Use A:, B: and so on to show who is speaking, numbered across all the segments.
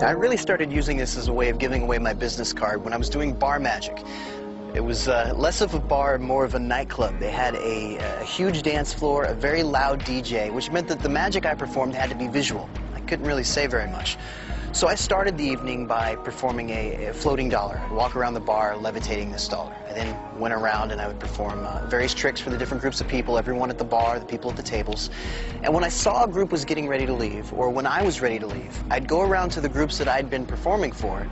A: I really started using this as a way of giving away my business card when I was doing bar magic. It was less of a bar, more of a nightclub. They had a huge dance floor, a very loud DJ, which meant that the magic I performed had to be visual. I couldn't really say very much. So I started the evening by performing a floating dollar. I'd walk around the bar levitating this dollar. I then went around and I would perform various tricks for the different groups of people, everyone at the bar, the people at the tables. And when I saw a group was getting ready to leave, or when I was ready to leave, I'd go around to the groups that I'd been performing for,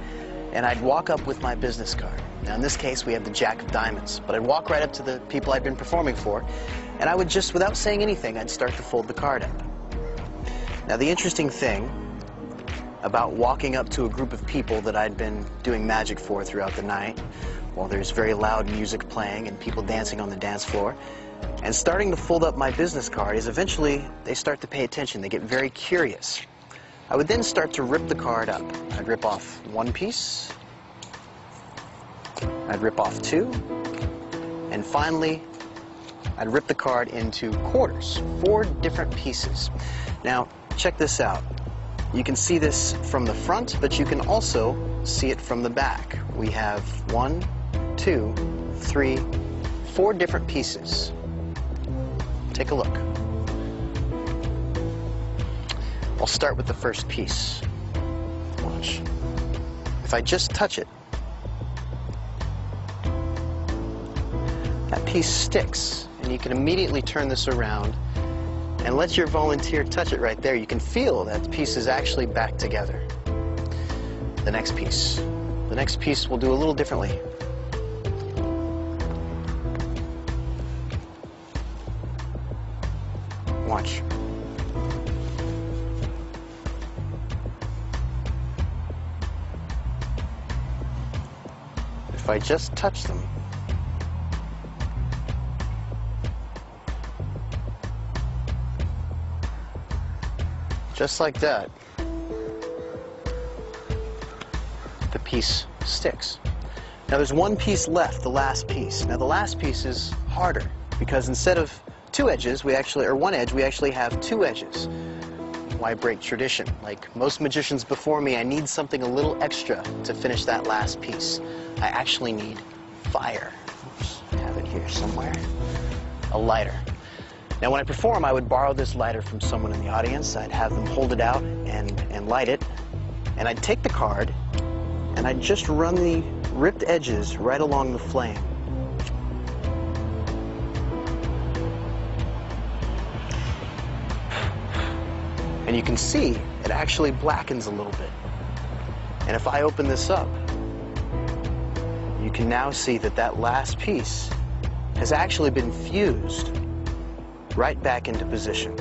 A: and I'd walk up with my business card. Now in this case we have the Jack of Diamonds, but I'd walk right up to the people I'd been performing for, and I would just, without saying anything, I'd start to fold the card up. Now the interesting thing about walking up to a group of people that I'd been doing magic for throughout the night, while there's very loud music playing and people dancing on the dance floor, and starting to fold up my business card, is eventually they start to pay attention. They get very curious. I would then start to rip the card up. I'd rip off one piece, I'd rip off two, and finally I'd rip the card into quarters, 4 different pieces. Now check this out. You can see this from the front, but you can also see it from the back. We have 1, 2, 3, 4 different pieces. Take a look. I'll start with the first piece. Watch. If I just touch it, that piece sticks, and you can immediately turn this around and let your volunteer touch it right there. You can feel that the piece is actually back together. The next piece. The next piece we'll do a little differently. Watch. If I just touch them, just like that, the piece sticks. Now there's one piece left, the last piece. Now the last piece is harder because instead of 2 edges, we actually, or 1 edge, we actually have 2 edges. Why break tradition? Like most magicians before me, I need something a little extra to finish that last piece. I actually need fire. Oops, I have it here somewhere. A lighter. Now when I perform, I would borrow this lighter from someone in the audience. I'd have them hold it out and light it. And I'd take the card and I'd just run the ripped edges right along the flame. And you can see it actually blackens a little bit. And if I open this up, you can now see that that last piece has actually been fused right back into position.